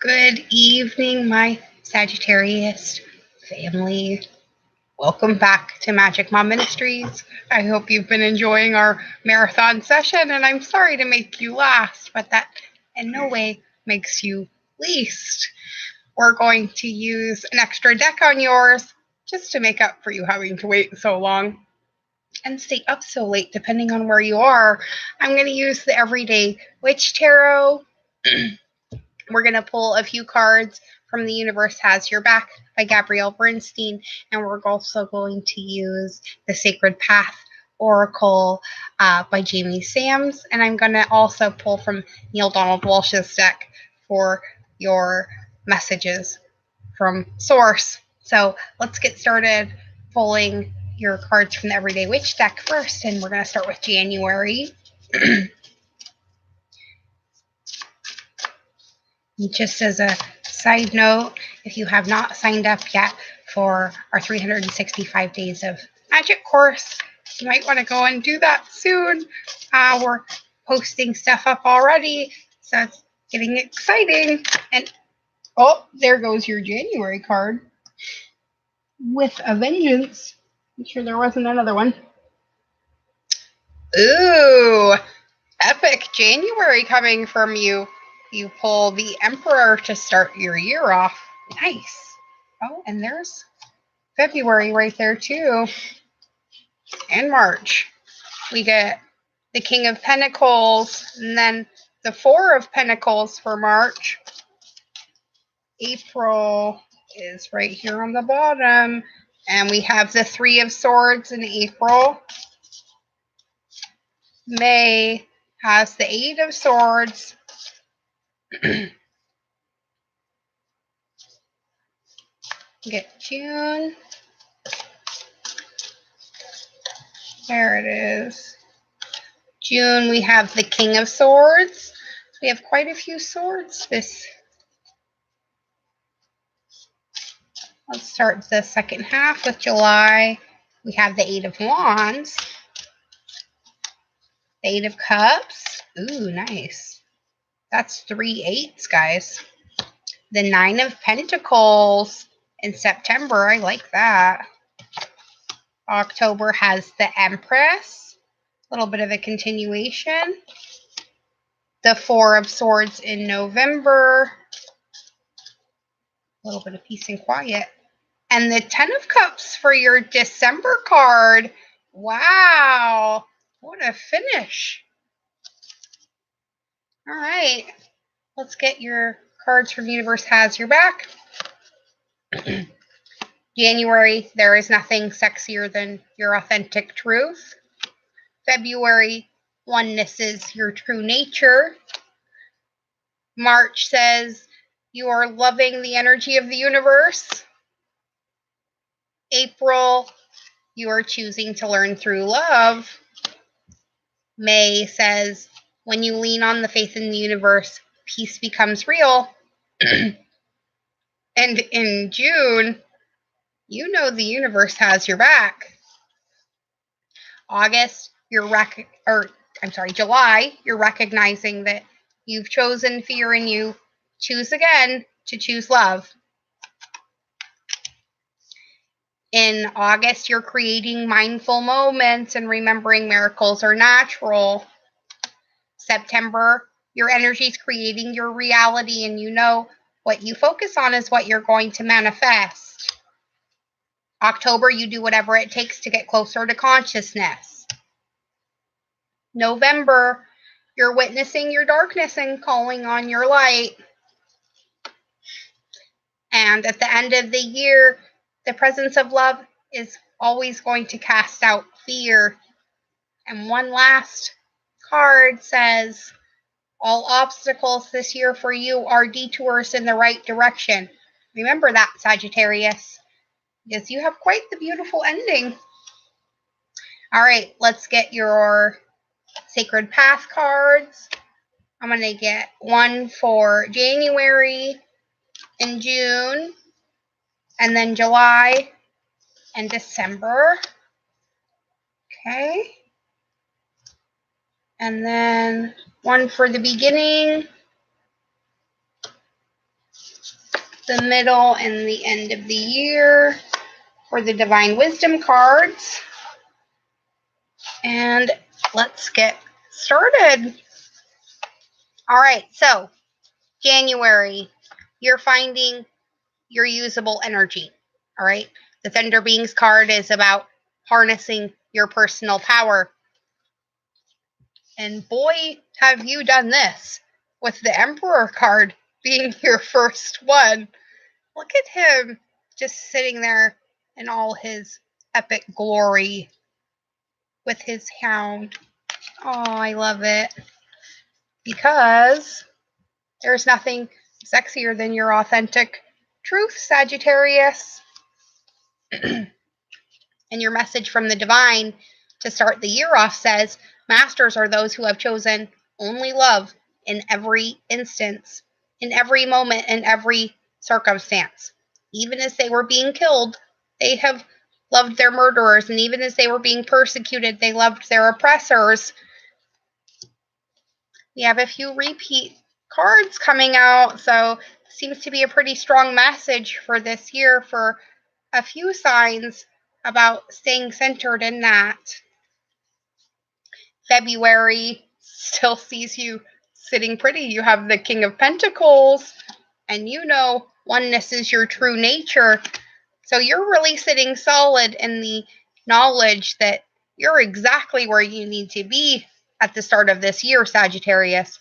Good evening, my Sagittarius family. Welcome back to Magic Mom Ministries. I hope you've been enjoying our marathon session, and I'm sorry to make you last, but that in no way makes you least. We're going to use an extra deck on yours just to make up for you having to wait so long and stay up so late, depending on where you are. I'm going to use the Everyday Witch Tarot. We're going to pull a few cards from The Universe Has Your Back by Gabrielle Bernstein, and we're also going to use the Sacred Path Oracle by Jamie Sams, and I'm going to also pull from Neil Donald Walsh's deck for your messages from Source. So let's get started pulling your cards from the Everyday Witch deck first, and we're going to start with January. Just as a side note, if you have not signed up yet for our 365 Days of Magic course, you might want to go and do that soon. We're posting stuff up already, so it's getting exciting. And oh, there goes your January card with a vengeance. I'm sure there wasn't another one. Ooh, epic January coming from you. You pull the Emperor to start your year off. Nice. Oh, and there's February right there too. And March. We get the King of Pentacles, and then the Four of Pentacles for March. April is right here on the bottom. And we have the Three of Swords in April. May has the Eight of Swords. Get June. There it is. June, we have the King of Swords. We have quite a few swords. Let's start the second half with July. We have the Eight of Wands. The Eight of Cups. Ooh, nice. That's 3 eights, guys. The Nine of Pentacles in September. I like that. October has the Empress. A little bit of a continuation. The Four of Swords in November. A little bit of peace and quiet. And the Ten of Cups for your December card. Wow. What a finish. All right. Let's get your cards from Universe Has Your Back. January, there is nothing sexier than your authentic truth. February, oneness is your true nature. March says you are loving the energy of the universe. April, you are choosing to learn through love. May says when you lean on the faith in the universe, peace becomes real. And in June, you know the universe has your back. August, July, you're recognizing that you've chosen fear and you choose again to choose love. In August, you're creating mindful moments and remembering miracles are natural. September, your energy is creating your reality, and you know what you focus on is what you're going to manifest. October, you do whatever it takes to get closer to consciousness. November, you're witnessing your darkness and calling on your light. And at the end of the year, the presence of love is always going to cast out fear. And one last card says, all obstacles this year for you are detours in the right direction. Remember that, Sagittarius, because you have quite the beautiful ending. All right, let's get your Sacred Path cards. I'm going to get one for January and June, and then July and December. Okay. And then one for the beginning the middle and the end of the year for the Divine Wisdom cards. And let's get started. All right, so January, you're finding your usable energy. All right, the Thunder Beings card is about harnessing your personal power. And boy, have you done this with the Emperor card being your first one. Look at him just sitting there in all his epic glory with his hound. Oh, I love it. Because there's nothing sexier than your authentic truth, Sagittarius. And your message from the divine to start the year off says, masters are those who have chosen only love in every instance, in every moment, in every circumstance. Even as they were being killed, they have loved their murderers. And even as they were being persecuted, they loved their oppressors. We have a few repeat cards coming out, so it seems to be a pretty strong message for this year for a few signs about staying centered in that. February still sees you sitting pretty. You have the King of Pentacles, and you know oneness is your true nature. So you're really sitting solid in the knowledge that you're exactly where you need to be at the start of this year, Sagittarius.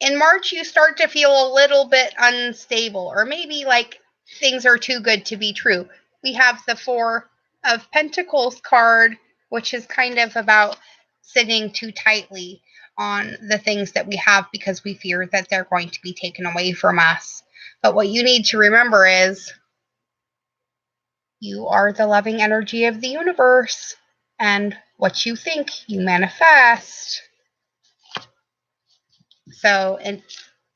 In March, you start to feel a little bit unstable, or maybe like things are too good to be true. We have the Four of Pentacles card, which is kind of about sitting too tightly on the things that we have because we fear that they're going to be taken away from us. But what you need to remember is you are the loving energy of the universe, and what you think, you manifest. So,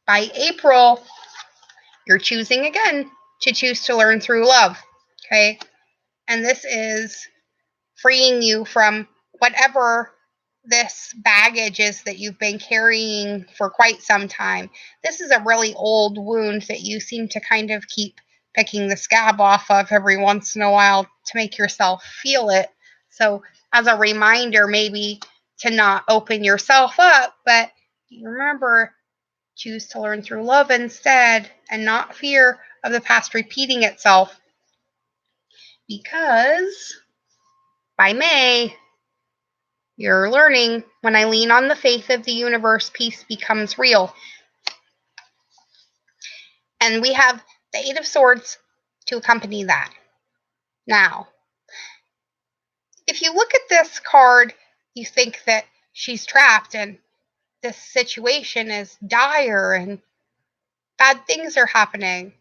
by April, you're choosing again to choose to learn through love, okay? And this is freeing you from whatever this baggage is that you've been carrying for quite some time. This is a really old wound that you seem to kind of keep picking the scab off of every once in a while to make yourself feel it. So as a reminder, maybe to not open yourself up, but remember, choose to learn through love instead and not fear of the past repeating itself. Because by May, you're learning, when I lean on the faith of the universe, peace becomes real. And we have the Eight of Swords to accompany that. Now, if you look at this card, you think that she's trapped and this situation is dire and bad things are happening.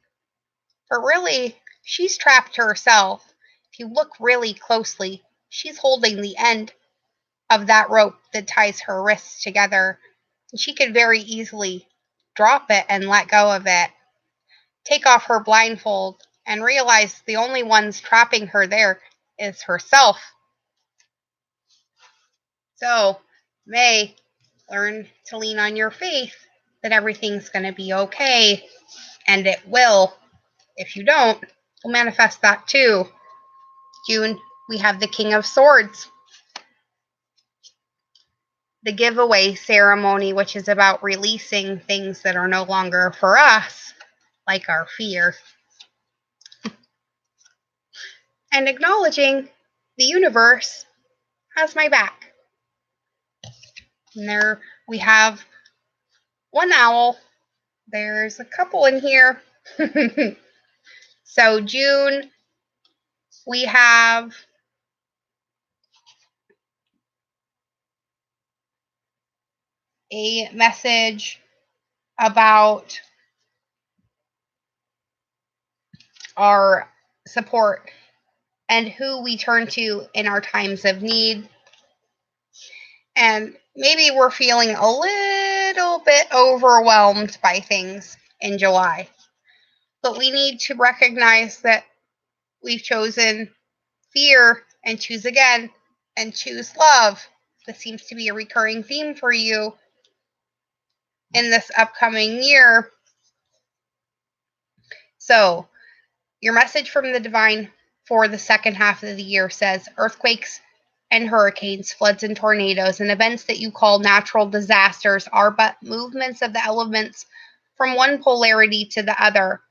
But really, she's trapped herself. If you look really closely, she's holding the end of that rope that ties her wrists together. And she could very easily drop it and let go of it, take off her blindfold, and realize the only ones trapping her there is herself. So, May, learn to lean on your faith that everything's going to be okay, and it will. If you don't, we'll manifest that too. June, we have the King of Swords. The giveaway ceremony, which is about releasing things that are no longer for us, like our fear. And acknowledging the universe has my back. And there we have one owl. There's a couple in here. So June, we have a message about our support and who we turn to in our times of need. And maybe we're feeling a little bit overwhelmed by things in July. But we need to recognize that we've chosen fear and choose again and choose love. This seems to be a recurring theme for you in this upcoming year. So, your message from the divine for the second half of the year says earthquakes and hurricanes, floods and tornadoes, and events that you call natural disasters are but movements of the elements from one polarity to the other.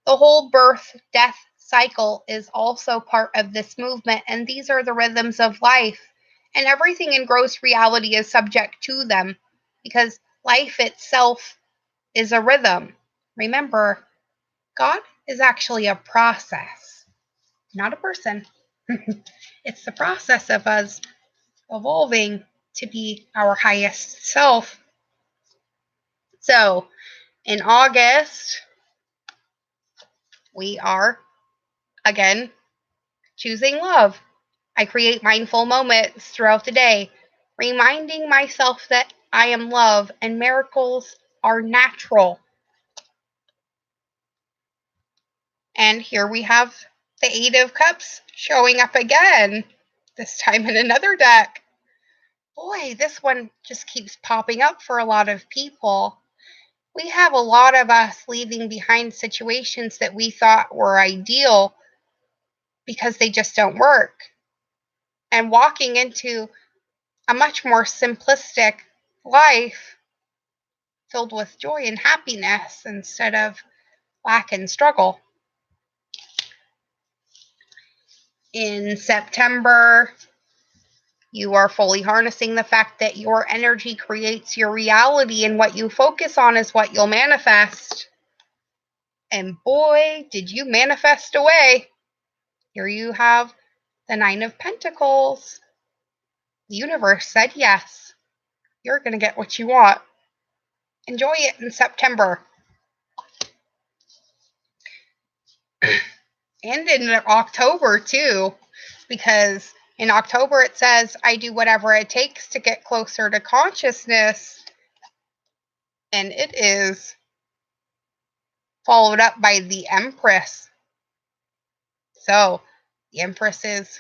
The whole birth-death cycle is also part of this movement, and these are the rhythms of life. And everything in gross reality is subject to them, because life itself is a rhythm. Remember, God is actually a process, not a person. It's the process of us evolving to be our highest self. So, in August, we are, again, choosing love. I create mindful moments throughout the day, reminding myself that I am love and miracles are natural. And here we have the Eight of Cups showing up again, this time in another deck. Boy, this one just keeps popping up for a lot of people. We have a lot of us leaving behind situations that we thought were ideal because they just don't work, and walking into a much more simplistic life filled with joy and happiness instead of lack and struggle. In September, you are fully harnessing the fact that your energy creates your reality, and what you focus on is what you'll manifest. And boy, did you manifest away. Here you have the Nine of Pentacles. The universe said yes. You're going to get what you want. Enjoy it in September. And in October, too, because in October it says, I do whatever it takes to get closer to consciousness. And it is followed up by the Empress. So, the Empress is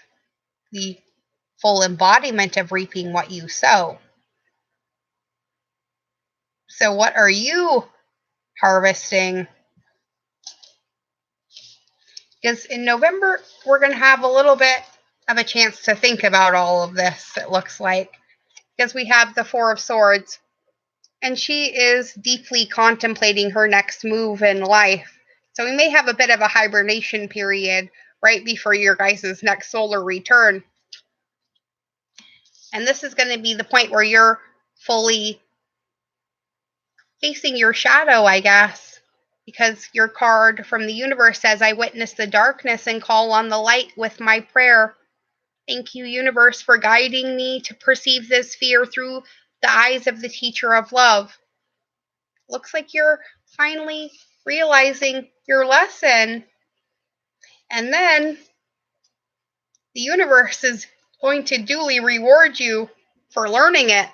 the full embodiment of reaping what you sow. So, what are you harvesting? Because in November, we're going to have a little bit of a chance to think about all of this, it looks like. Because we have the Four of Swords, and she is deeply contemplating her next move in life. So we may have a bit of a hibernation period right before your guys' next solar return. And this is going to be the point where you're fully facing your shadow, I guess. Because your card from the universe says, I witness the darkness and call on the light with my prayer. Thank you, universe, for guiding me to perceive this fear through the eyes of the teacher of love. Looks like you're finally realizing your lesson. And then the universe is going to duly reward you for learning it.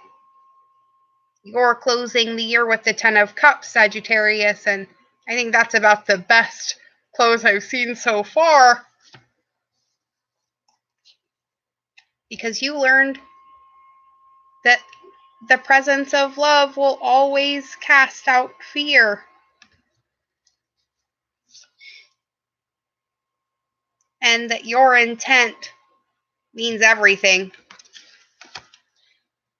You're closing the year with the Ten of Cups, Sagittarius, and I think that's about the best close I've seen so far. Because you learned that the presence of love will always cast out fear. And that your intent means everything.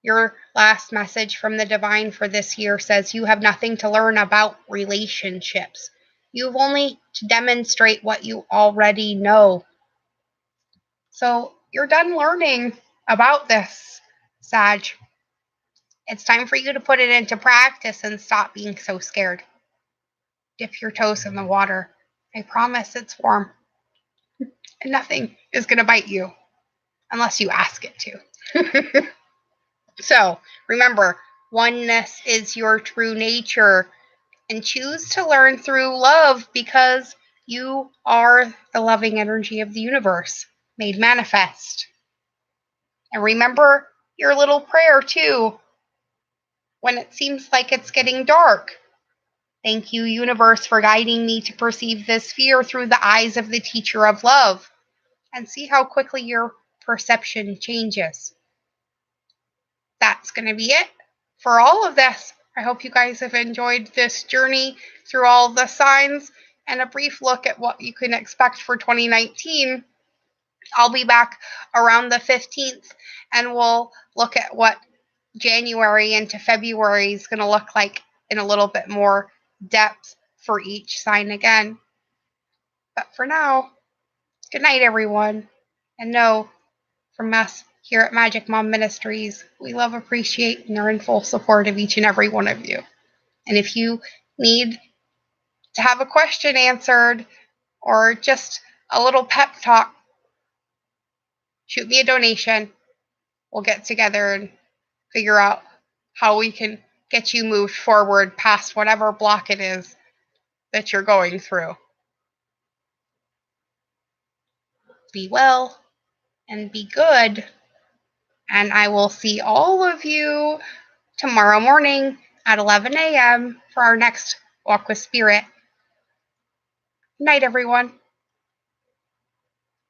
Your last message from the divine for this year says you have nothing to learn about relationships. You've only to demonstrate what you already know. So you're done learning about this, Sag. It's time for you to put it into practice and stop being so scared. Dip your toes in the water. I promise it's warm. And nothing is going to bite you unless you ask it to. So, remember, oneness is your true nature, and choose to learn through love because you are the loving energy of the universe made manifest. And remember your little prayer, too, when it seems like it's getting dark. Thank you, universe, for guiding me to perceive this fear through the eyes of the teacher of love, and see how quickly your perception changes. That's going to be it for all of this. I hope you guys have enjoyed this journey through all the signs, and a brief look at what you can expect for 2019. I'll be back around the 15th, and we'll look at what January into February is going to look like in a little bit more depth for each sign again. But for now, good night, everyone. And know, from us here at Magic Mom Ministries, we love, appreciate, and are in full support of each and every one of you. And if you need to have a question answered or just a little pep talk, shoot me a donation. We'll get together and figure out how we can get you moved forward past whatever block it is that you're going through. Be well and be good. And I will see all of you tomorrow morning at 11 a.m. for our next Walk with Spirit. Good night, everyone.